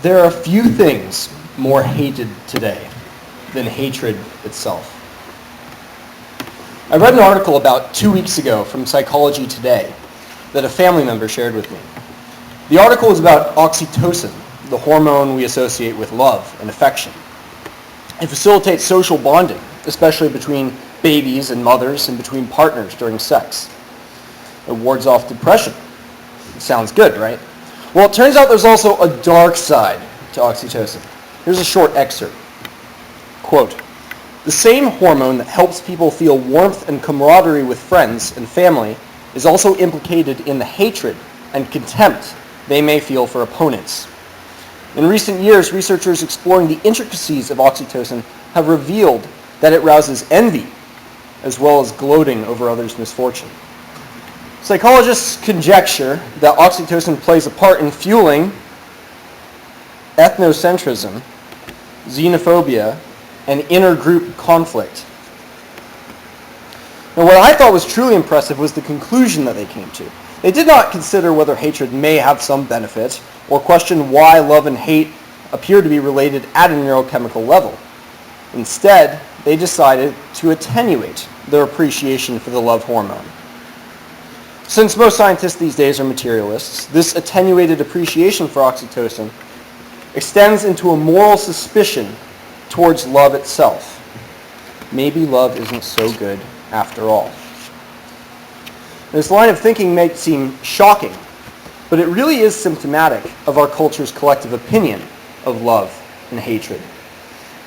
There are few things more hated today than hatred itself. I read an article about 2 weeks ago from Psychology Today that a family member shared with me. The article was about oxytocin, the hormone we associate with love and affection. It facilitates social bonding, especially between babies and mothers and between partners during sex. It wards off depression. It sounds good, right? Well, it turns out there's also a dark side to oxytocin. Here's a short excerpt. Quote, "The same hormone that helps people feel warmth and camaraderie with friends and family is also implicated in the hatred and contempt they may feel for opponents. In recent years, researchers exploring the intricacies of oxytocin have revealed that it rouses envy as well as gloating over others' misfortune. Psychologists conjecture that oxytocin plays a part in fueling ethnocentrism, xenophobia, and intergroup conflict." Now, what I thought was truly impressive was the conclusion that they came to. They did not consider whether hatred may have some benefit or question why love and hate appear to be related at a neurochemical level. Instead, they decided to attenuate their appreciation for the love hormone. Since most scientists these days are materialists, this attenuated appreciation for oxytocin extends into a moral suspicion towards love itself. Maybe love isn't so good after all. This line of thinking may seem shocking, but it really is symptomatic of our culture's collective opinion of love and hatred.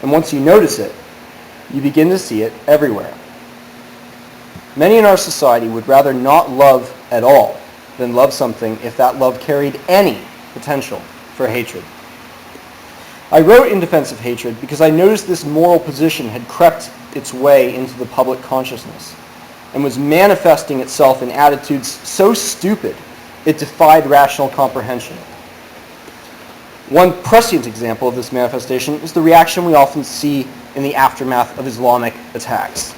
And once you notice it, you begin to see it everywhere. Many in our society would rather not love at all than love something if that love carried any potential for hatred. I wrote in defense of hatred because I noticed this moral position had crept its way into the public consciousness and was manifesting itself in attitudes so stupid it defied rational comprehension. One prescient example of this manifestation is the reaction we often see in the aftermath of Islamic attacks.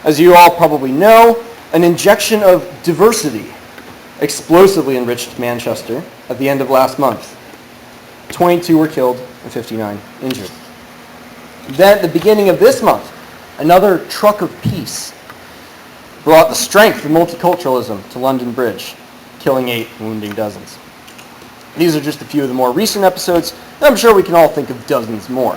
As you all probably know, an injection of diversity explosively enriched Manchester at the end of last month. 22 were killed and 59 injured. Then at the beginning of this month, another truck of peace brought the strength of multiculturalism to London Bridge, killing 8 and wounding dozens. These are just a few of the more recent episodes, and I'm sure we can all think of dozens more.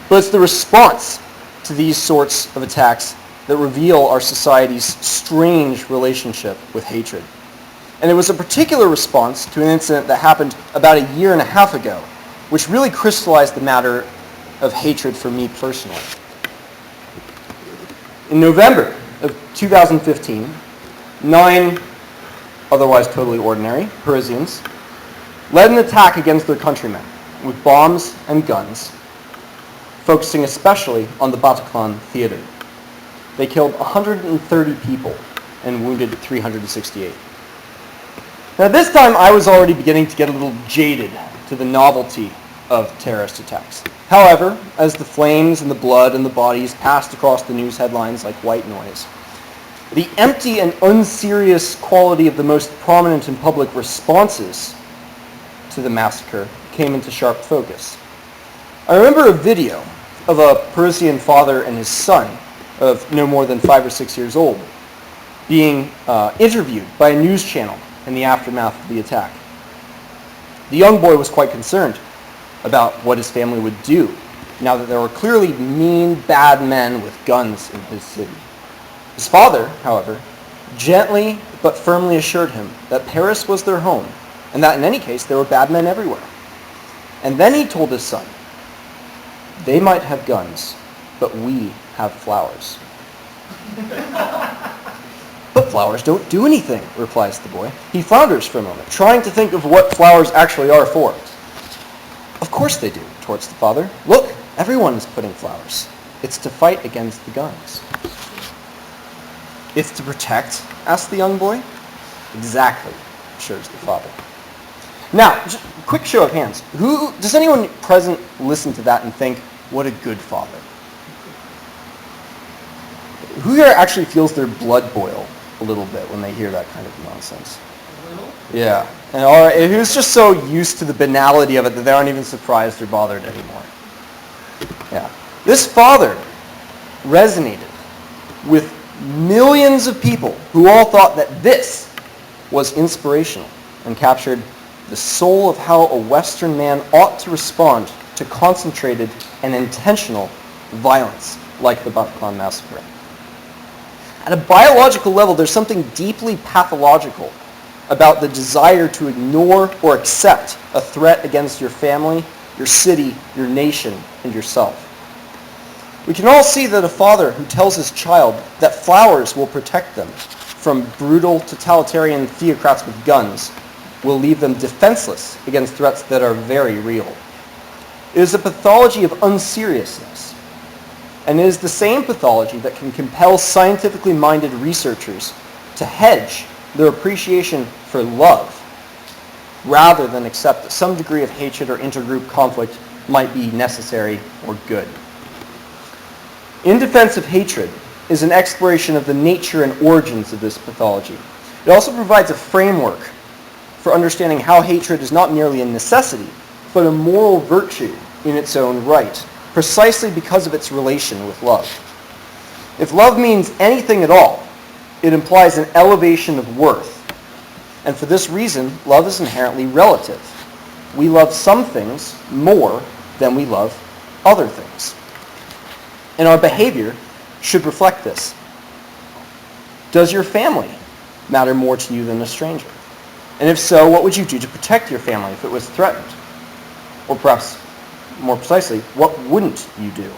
But it's the response to these sorts of attacks that reveal our society's strange relationship with hatred. And it was a particular response to an incident that happened about a year and a half ago, which really crystallized the matter of hatred for me personally. In November of 2015, 9 otherwise totally ordinary Parisians led an attack against their countrymen with bombs and guns, focusing especially on the Bataclan theater. They killed 130 people and wounded 368. Now this time I was already beginning to get a little jaded to the novelty of terrorist attacks. However, as the flames and the blood and the bodies passed across the news headlines like white noise, the empty and unserious quality of the most prominent and public responses to the massacre came into sharp focus. I remember a video of a Parisian father and his son of no more than 5 or 6 years old being interviewed by a news channel in the aftermath of the attack. The young boy was quite concerned about what his family would do now that there were clearly mean, bad men with guns in his city. His father, however, gently but firmly assured him that Paris was their home and that in any case there were bad men everywhere. And then he told his son, "They might have guns, but we have flowers." "But flowers don't do anything," replies the boy. He flounders for a moment, trying to think of what flowers actually are for. "Of course they do," retorts the father. "Look, everyone is putting flowers. It's to fight against the guns." "It's to protect?" asks the young boy. "Exactly," assures the father. Now, just a quick show of hands. Does anyone present listen to that and think, what a good father? Who here actually feels their blood boil a little bit when they hear that kind of nonsense? Yeah. And who's just so used to the banality of it that they aren't even surprised or bothered anymore. Yeah. This father resonated with millions of people who all thought that this was inspirational and captured the soul of how a Western man ought to respond to concentrated and intentional violence like the Bataclan massacre. At a biological level, there's something deeply pathological about the desire to ignore or accept a threat against your family, your city, your nation, and yourself. We can all see that a father who tells his child that flowers will protect them from brutal totalitarian theocrats with guns will leave them defenseless against threats that are very real. It is a pathology of unseriousness, and it is the same pathology that can compel scientifically minded researchers to hedge their appreciation for love rather than accept that some degree of hatred or intergroup conflict might be necessary or good. In Defense of Hatred is an exploration of the nature and origins of this pathology. It also provides a framework for understanding how hatred is not merely a necessity, but a moral virtue in its own right, precisely because of its relation with love. If love means anything at all, it implies an elevation of worth. And for this reason, love is inherently relative. We love some things more than we love other things. And our behavior should reflect this. Does your family matter more to you than a stranger? And if so, what would you do to protect your family if it was threatened? Or perhaps, more precisely, what wouldn't you do?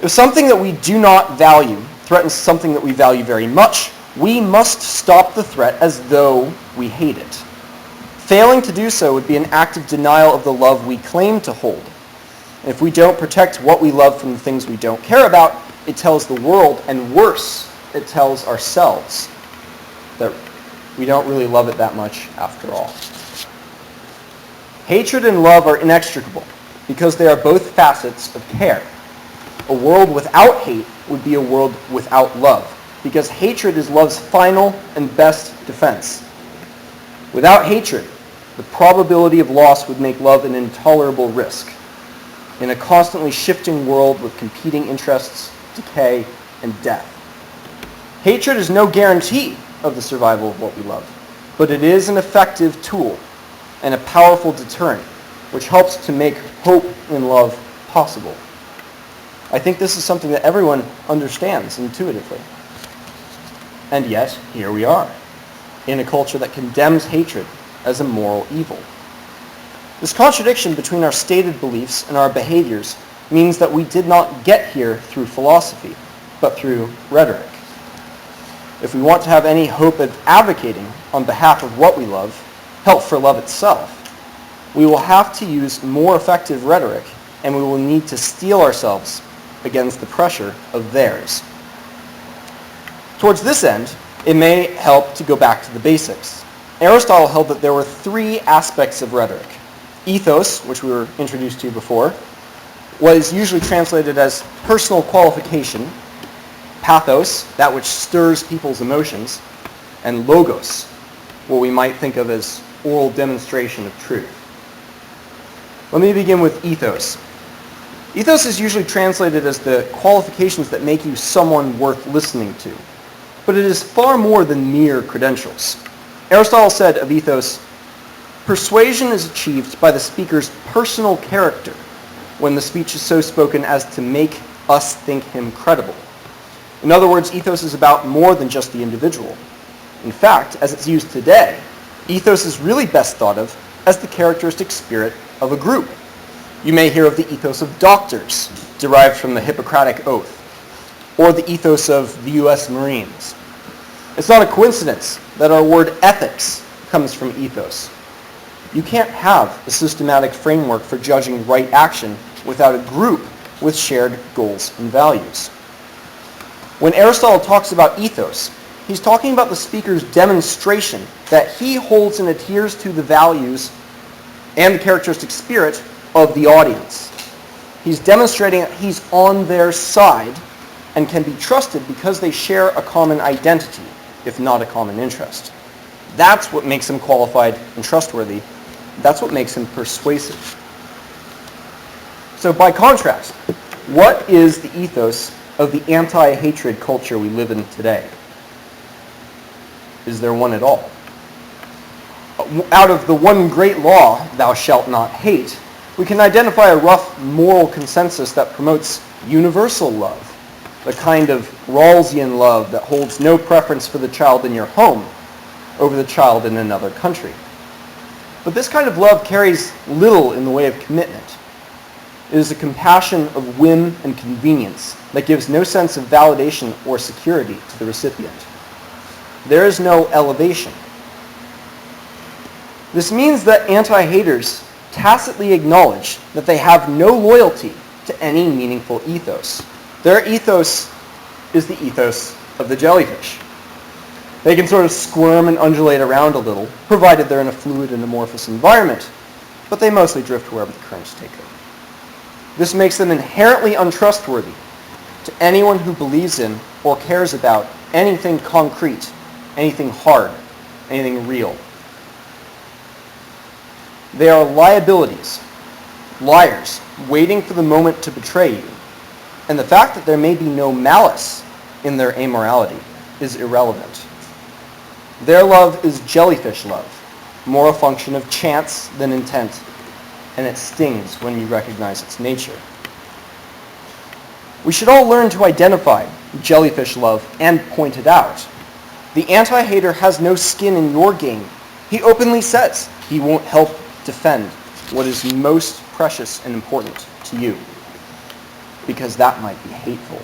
If something that we do not value threatens something that we value very much, we must stop the threat as though we hate it. Failing to do so would be an act of denial of the love we claim to hold. And if we don't protect what we love from the things we don't care about, it tells the world, and worse, it tells ourselves, that we don't really love it that much after all. Hatred and love are inextricable because they are both facets of care. A world without hate would be a world without love, because hatred is love's final and best defense. Without hatred, the probability of loss would make love an intolerable risk. In a constantly shifting world with competing interests, decay, and death. Hatred is no guarantee of the survival of what we love, but it is an effective tool and a powerful deterrent, which helps to make hope in love possible. I think this is something that everyone understands intuitively. And yet, here we are, in a culture that condemns hatred as a moral evil. This contradiction between our stated beliefs and our behaviors means that we did not get here through philosophy, but through rhetoric. If we want to have any hope of advocating on behalf of what we love, help for love itself, we will have to use more effective rhetoric, and we will need to steel ourselves against the pressure of theirs. Towards this end, it may help to go back to the basics. Aristotle held that there were three aspects of rhetoric. Ethos, which we were introduced to before, was usually translated as personal qualification, pathos, that which stirs people's emotions, and logos, what we might think of as oral demonstration of truth. Let me begin with ethos. Ethos is usually translated as the qualifications that make you someone worth listening to, but it is far more than mere credentials. Aristotle said of ethos, persuasion is achieved by the speaker's personal character when the speech is so spoken as to make us think him credible. In other words, ethos is about more than just the individual. In fact, as it's used today, ethos is really best thought of as the characteristic spirit of a group. You may hear of the ethos of doctors, derived from the Hippocratic Oath, or the ethos of the U.S. Marines. It's not a coincidence that our word ethics comes from ethos. You can't have a systematic framework for judging right action without a group with shared goals and values. When Aristotle talks about ethos, he's talking about the speaker's demonstration that he holds and adheres to the values and the characteristic spirit of the audience. He's demonstrating that he's on their side and can be trusted because they share a common identity, if not a common interest. That's what makes him qualified and trustworthy. That's what makes him persuasive. So by contrast, what is the ethos of the anti-hatred culture we live in today? Is there one at all? Out of the one great law, thou shalt not hate, we can identify a rough moral consensus that promotes universal love, the kind of Rawlsian love that holds no preference for the child in your home over the child in another country. But this kind of love carries little in the way of commitment. It is a compassion of whim and convenience that gives no sense of validation or security to the recipient. There is no elevation. This means that anti-haters tacitly acknowledge that they have no loyalty to any meaningful ethos. Their ethos is the ethos of the jellyfish. They can sort of squirm and undulate around a little, provided they're in a fluid and amorphous environment, but they mostly drift wherever the currents take them. This makes them inherently untrustworthy to anyone who believes in or cares about anything concrete, anything hard, anything real. They are liabilities, liars, waiting for the moment to betray you. And the fact that there may be no malice in their amorality is irrelevant. Their love is jellyfish love, more a function of chance than intent, and it stings when you recognize its nature. We should all learn to identify jellyfish love and point it out. The anti-hater has no skin in your game. He openly says he won't help defend what is most precious and important to you, because that might be hateful.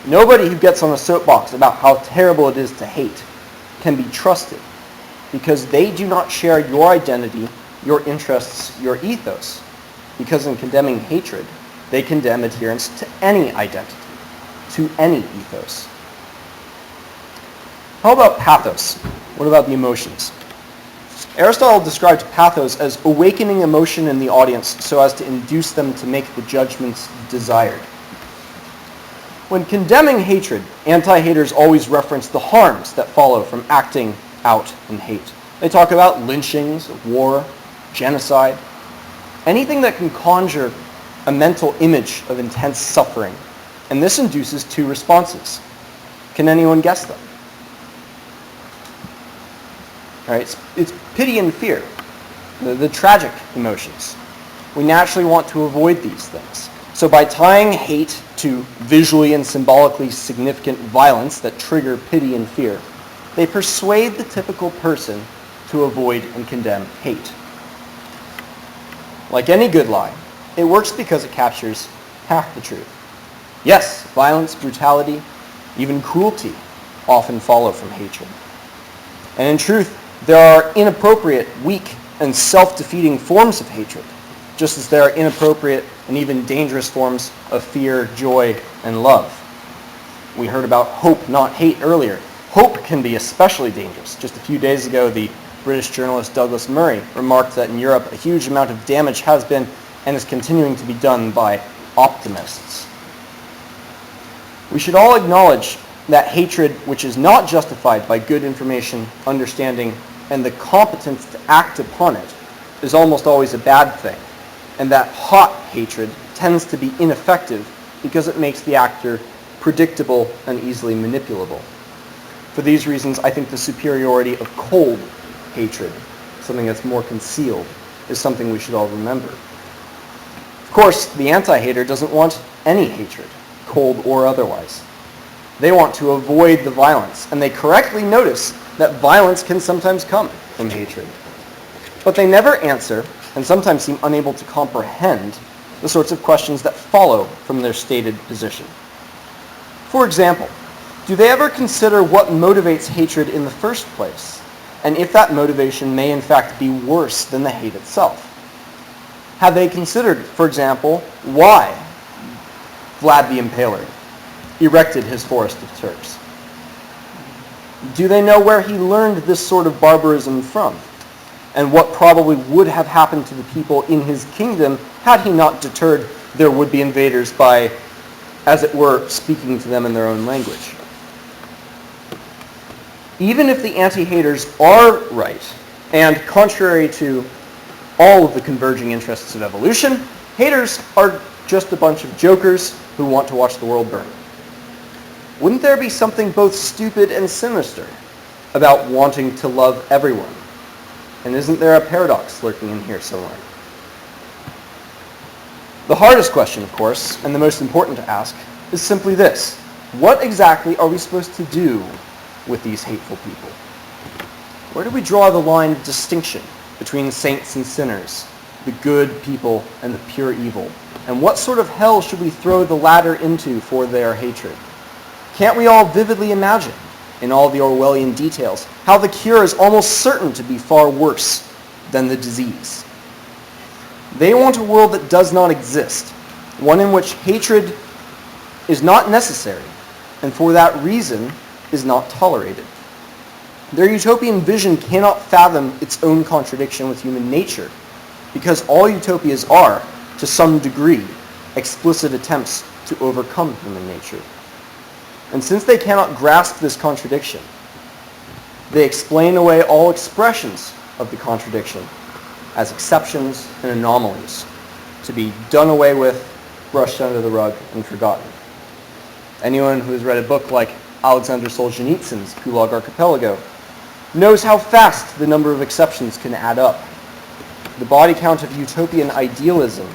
Nobody who gets on a soapbox about how terrible it is to hate can be trusted, because they do not share your identity, your interests, your ethos, because in condemning hatred, they condemn adherence to any identity, to any ethos. How about pathos? What about the emotions? Aristotle described pathos as awakening emotion in the audience so as to induce them to make the judgments desired. When condemning hatred, anti-haters always reference the harms that follow from acting out in hate. They talk about lynchings, war, genocide, anything that can conjure a mental image of intense suffering. And this induces two responses. Can anyone guess them? All right, it's pity and fear, the tragic emotions. We naturally want to avoid these things. So by tying hate to visually and symbolically significant violence that trigger pity and fear, they persuade the typical person to avoid and condemn hate. Like any good lie, it works because it captures half the truth. Yes, violence, brutality, even cruelty often follow from hatred. And in truth, there are inappropriate, weak, and self-defeating forms of hatred, just as there are inappropriate and even dangerous forms of fear, joy, and love. We heard about hope, not hate earlier. Hope can be especially dangerous. Just a few days ago, the British journalist Douglas Murray remarked that in Europe, a huge amount of damage has been and is continuing to be done by optimists. We should all acknowledge that hatred which is not justified by good information, understanding, and the competence to act upon it is almost always a bad thing, and that hot hatred tends to be ineffective because it makes the actor predictable and easily manipulable. For these reasons, I think the superiority of cold hatred, something that's more concealed, is something we should all remember. Of course, the anti-hater doesn't want any hatred, cold or otherwise. They want to avoid the violence, and they correctly notice that violence can sometimes come from hatred. But they never answer, and sometimes seem unable to comprehend, the sorts of questions that follow from their stated position. For example, do they ever consider what motivates hatred in the first place, and if that motivation may in fact be worse than the hate itself? Have they considered, for example, why Vlad the Impaler erected his forest of Turks? Do they know where he learned this sort of barbarism from, and what probably would have happened to the people in his kingdom had he not deterred their would-be invaders by, as it were, speaking to them in their own language? Even if the anti-haters are right, and contrary to all of the converging interests of evolution, haters are just a bunch of jokers who want to watch the world burn. Wouldn't there be something both stupid and sinister about wanting to love everyone? And isn't there a paradox lurking in here somewhere? The hardest question, of course, and the most important to ask, is simply this. What exactly are we supposed to do with these hateful people? Where do we draw the line of distinction between saints and sinners, the good people and the pure evil? And what sort of hell should we throw the latter into for their hatred? Can't we all vividly imagine, in all the Orwellian details, how the cure is almost certain to be far worse than the disease? They want a world that does not exist, one in which hatred is not necessary, and for that reason is not tolerated. Their utopian vision cannot fathom its own contradiction with human nature, because all utopias are, to some degree, explicit attempts to overcome human nature. And since they cannot grasp this contradiction, they explain away all expressions of the contradiction as exceptions and anomalies, to be done away with, brushed under the rug, and forgotten. Anyone who has read a book like Alexander Solzhenitsyn's Gulag Archipelago knows how fast the number of exceptions can add up. The body count of utopian idealism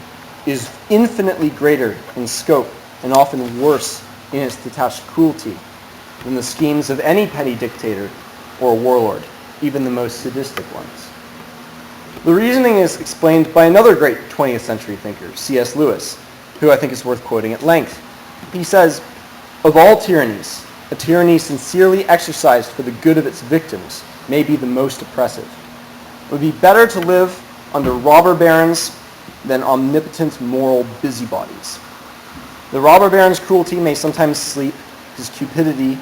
is infinitely greater in scope and often worse in its detached cruelty than the schemes of any petty dictator or warlord, even the most sadistic ones. The reasoning is explained by another great 20th century thinker, C.S. Lewis, who I think is worth quoting at length. He says, "Of all tyrannies, a tyranny sincerely exercised for the good of its victims may be the most oppressive. It would be better to live under robber barons than omnipotent moral busybodies. The robber baron's cruelty may sometimes sleep, his cupidity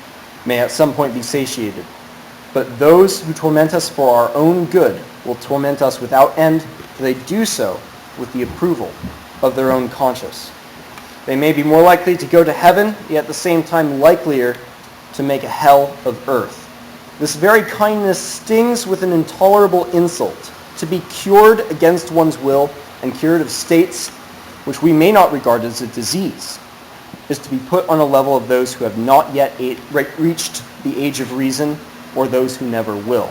may at some point be satiated. But those who torment us for our own good will torment us without end, for they do so with the approval of their own conscience. They may be more likely to go to heaven, yet at the same time likelier to make a hell of earth. This very kindness stings with an intolerable insult. To be cured against one's will and cured of states which we may not regard as a disease is to be put on a level of those who have not yet reached the age of reason or those who never will,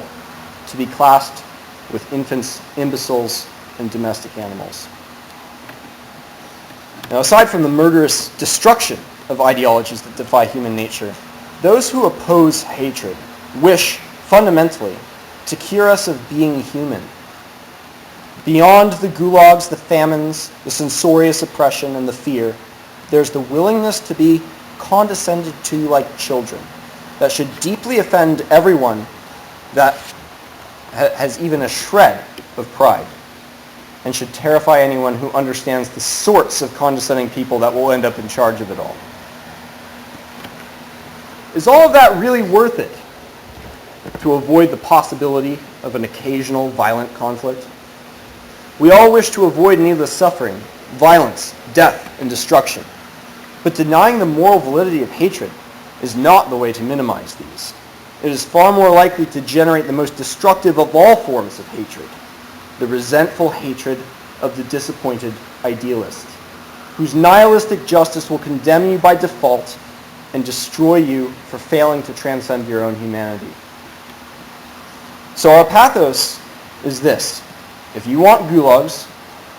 to be classed with infants, imbeciles, and domestic animals." Now, aside from the murderous destruction of ideologies that defy human nature, those who oppose hatred wish, fundamentally, to cure us of being human. Beyond the gulags, the famines, the censorious oppression, and the fear, there's the willingness to be condescended to like children that should deeply offend everyone that has even a shred of pride, and should terrify anyone who understands the sorts of condescending people that will end up in charge of it all. Is all of that really worth it to avoid the possibility of an occasional violent conflict? We all wish to avoid needless suffering, violence, death, and destruction. But denying the moral validity of hatred is not the way to minimize these. It is far more likely to generate the most destructive of all forms of hatred, the resentful hatred of the disappointed idealist, whose nihilistic justice will condemn you by default and destroy you for failing to transcend your own humanity. So our pathos is this. If you want gulags,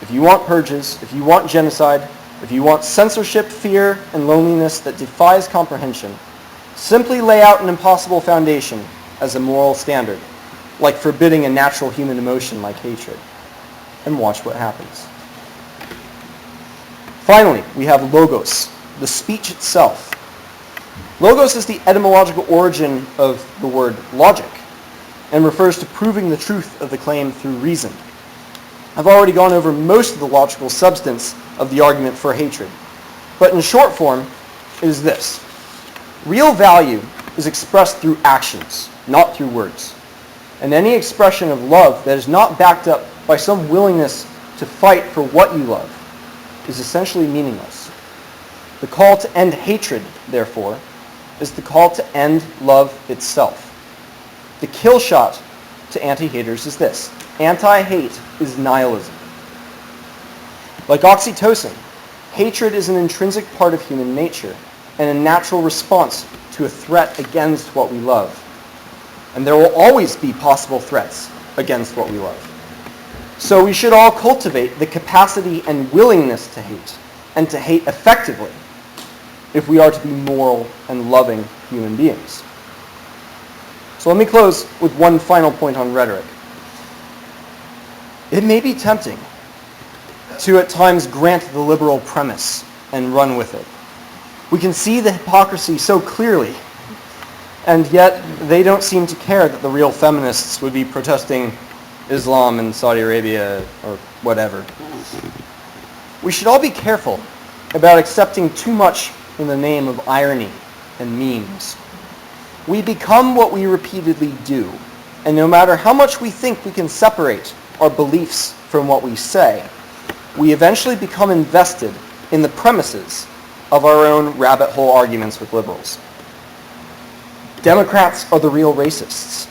if you want purges, if you want genocide, if you want censorship, fear, and loneliness that defies comprehension, simply lay out an impossible foundation as a moral standard, like forbidding a natural human emotion like hatred, and watch what happens. Finally, we have logos, the speech itself. Logos is the etymological origin of the word logic, and refers to proving the truth of the claim through reason. I've already gone over most of the logical substance of the argument for hatred, but in short form, it is this. Real value is expressed through actions, not through words. And any expression of love that is not backed up by some willingness to fight for what you love is essentially meaningless. The call to end hatred, therefore, is the call to end love itself. The kill shot to anti-haters is this: anti-hate is nihilism. Like oxytocin, hatred is an intrinsic part of human nature and a natural response to a threat against what we love. And there will always be possible threats against what we love. So we should all cultivate the capacity and willingness to hate, and to hate effectively, if we are to be moral and loving human beings. So let me close with one final point on rhetoric. It may be tempting to at times grant the liberal premise and run with it. We can see the hypocrisy so clearly, and yet they don't seem to care that the real feminists would be protesting Islam in Saudi Arabia or whatever. We should all be careful about accepting too much in the name of irony and memes. We become what we repeatedly do, and no matter how much we think we can separate our beliefs from what we say, we eventually become invested in the premises of our own rabbit hole arguments with liberals. Democrats are the real racists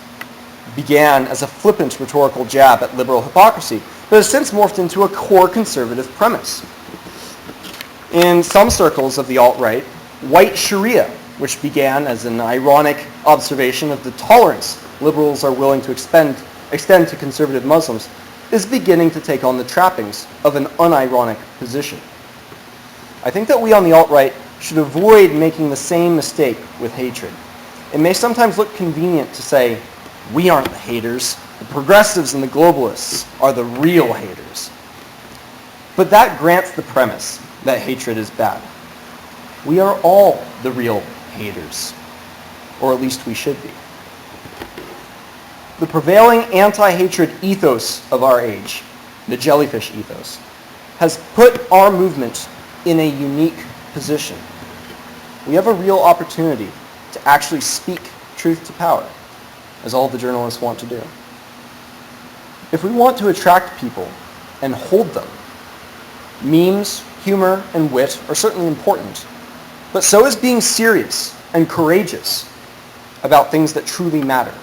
began as a flippant rhetorical jab at liberal hypocrisy, but has since morphed into a core conservative premise. In some circles of the alt-right, white Sharia, which began as an ironic observation of the tolerance liberals are willing to extend to conservative Muslims, is beginning to take on the trappings of an unironic position. I think that we on the alt-right should avoid making the same mistake with hatred. It may sometimes look convenient to say, we aren't the haters, the progressives and the globalists are the real haters. But that grants the premise that hatred is bad. We are all the real haters, or at least we should be. The prevailing anti-hatred ethos of our age, the jellyfish ethos, has put our movement in a unique position. We have a real opportunity to actually speak truth to power, as all the journalists want to do. If we want to attract people and hold them, memes, humor, and wit are certainly important, but so is being serious and courageous about things that truly matter.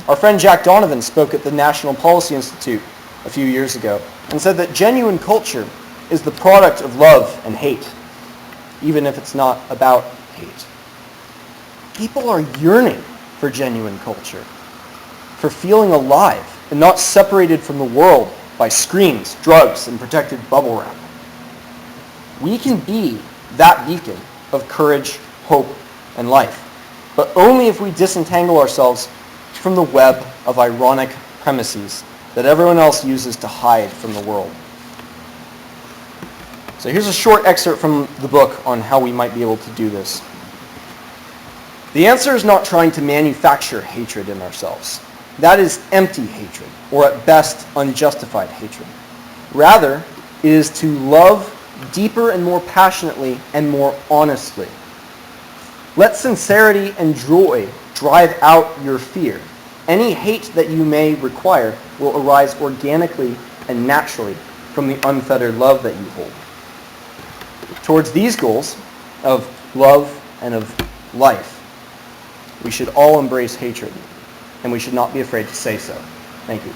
Our friend Jack Donovan spoke at the National Policy Institute a few years ago and said that genuine culture is the product of love and hate, even if it's not about hate. People are yearning for genuine culture, for feeling alive and not separated from the world by screens, drugs, and protected bubble wrap. We can be that beacon of courage, hope, and life, but only if we disentangle ourselves from the web of ironic premises that everyone else uses to hide from the world. So here's a short excerpt from the book on how we might be able to do this. The answer is not trying to manufacture hatred in ourselves. That is empty hatred, or at best, unjustified hatred. Rather, it is to love deeper and more passionately and more honestly. Let sincerity and joy drive out your fear. Any hate that you may require will arise organically and naturally from the unfettered love that you hold. Towards these goals of love and of life, we should all embrace hatred, and we should not be afraid to say so. Thank you.